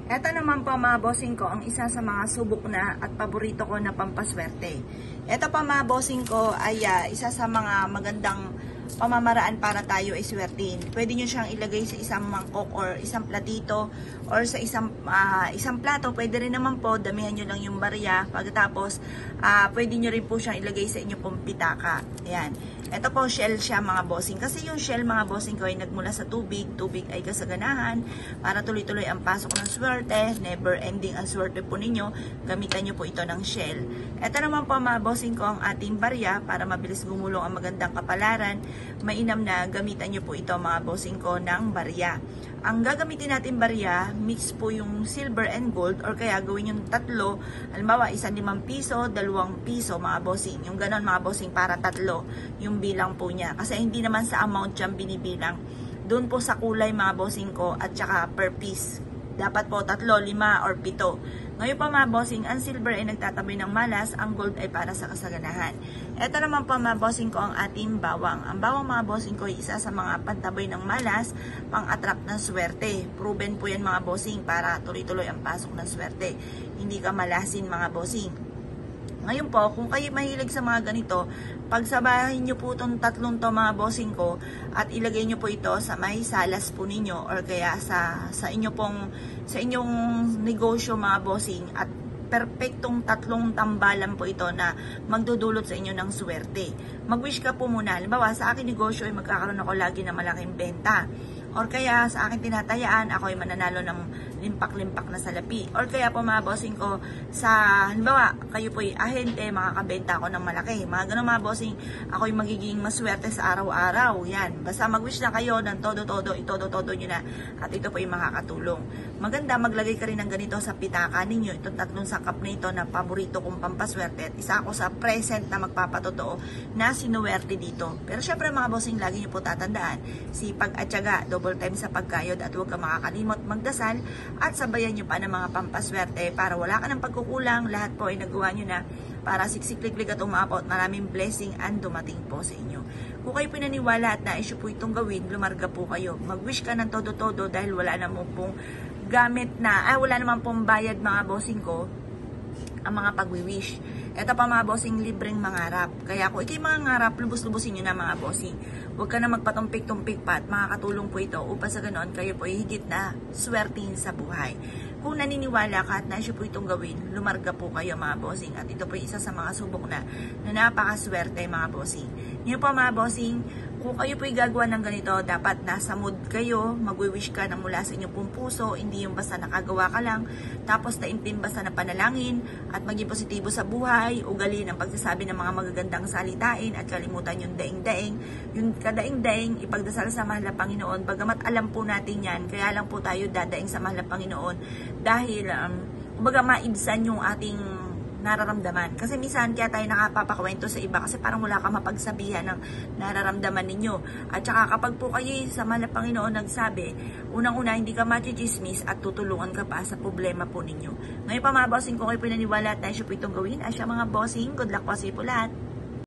Ito naman po mga bossing ko, ang isa sa mga subok na at paborito ko na pampaswerte. Ito pa mga bossing ko ay isa sa mga magandang pamamaraan para tayo ay swertin. Pwede nyo siyang ilagay sa isang mangkok or isang platito or sa isang plato. Pwede rin naman po, damihan nyo lang yung barya. Pagkatapos, pwede nyo rin po siyang ilagay sa inyo pong pitaka. Ayan. Ito po, shell siya mga bossing. Kasi yung shell mga bossing ko ay nagmula sa tubig. Tubig ay kasaganahan. Para tuloy-tuloy ang pasok ng swerte. Never ending ang swerte po ninyo. Gamitan nyo po ito ng shell. Ito naman po mga bossing ko ang ating barya. Para mabilis gumulong ang magandang kapalaran. Mainam na gamitan nyo po ito mga bossing ko ng barya. Ang gagamitin natin barya, mix po yung silver and gold or kaya gawin yung tatlo. Halimbawa, isang 5 piso, 2 piso mga bossing. Yung ganon mga bossing para tatlo yung bilang po niya. Kasi hindi naman sa amount siyang binibilang. Doon po sa kulay mga bossing ko at saka per piece. Dapat po 3, 5 or 7. Ngayon pa mga bossing, ang silver ay nagtataboy ng malas, ang gold ay para sa kasaganahan. Ito naman po mga bossing ko ang ating bawang. Ang bawang mga bossing ko ay isa sa mga pantaboy ng malas, pang-attract ng swerte. Proven po yan mga bossing para tuloy-tuloy ang pasok ng swerte. Hindi ka malasin mga bossing. Ngayon po, kung kayo mahilig sa mga ganito, pagsabahin nyo po itong tatlong to mga bossing ko at ilagay nyo po ito sa may salas po ninyo or kaya sa inyong negosyo mga bossing at perpektong tatlong tambalan po ito na magdudulot sa inyo ng swerte. Mag-wish ka po muna. Halimbawa, sa akin negosyo ay magkakaroon ako lagi ng malaking benta. Or kaya sa akin tinatayaan, ako ay mananalo ng limpak-limpak na salapi. Or kaya po mga bossing ko, halimbawa, kayo po ay ahente, makakabenta ako ng malaki. Mga ganun mga bossing, ako ay magiging maswerte sa araw-araw. Yan. Basta mag-wish na kayo ng todo-todo, itodo-todo nyo na. At ito po ay makakatulong. Maganda, maglagay ka rin ng ganito sa pitaka ninyo. Itong tatlong sakap na ito na paborito kong pampaswerte. At isa ako sa present na magpapatotoo na sinuwerte dito. Pero syempre mga bossing, lagi nyo po tatandaan, sipag at tiyaga, double time sa pagkayod at huwag ka makakalimot magdasal at sabayan nyo pa ng mga pampaswerte para wala ka ng pagkukulang. Lahat po ay nagawa nyo na para siksik-liklik at umabot. Maraming blessing ang dumating po sa inyo. Kung kayo pinaniwala at nais po itong gawin, lumarga po kayo. Mag-wish ka ng todo-todo dahil wala naman pong wala naman pong bayad mga bossing ko ang mga pag-wish. Ito pa mga bossing, libreng mangarap. Kaya kung ikay mangarap, lubos-lubosin nyo na mga bossing. Huwag ka na magpatumpik-tumpik pa at makakatulong po ito upang sa ganoon kayo po higit na swertihin sa buhay. Kung naniniwala ka at nais po itong gawin, lumarga po kayo mga bossing. At ito po isa sa mga subok na napakaswerte mga bossing. Ngayon po mga bossing, kung kayo po'y gagawa ng ganito, dapat nasa mood kayo, mag-wish ka ng mula sa inyong pong puso, hindi yung basta nakagawa ka lang, tapos taimtim basta na panalangin, at maging positibo sa buhay, ugali ng pagsasabi ng mga magagandang salitain, at kalimutan yung daing-daing. Yung kadaing-daing, ipagdasal sa mahal na Panginoon, bagamat alam po natin yan, kaya lang po tayo dadaing sa mahal na Panginoon, dahil, kumbaga maibsan yung ating nararamdaman. Kasi minsan kaya tayo nakapapakwento sa iba kasi parang wala ka mapagsabihan ng nararamdaman ninyo. At saka kapag po kayo sa mahal na Panginoon nagsabi, unang-una hindi ka machichismis at tutulungan ka pa sa problema po ninyo. Ngayon pa mga bossing, kung kayo pinaniwala at tayo siya po itong gawin, ay siya mga bossing, good luck po sa iyo po lahat.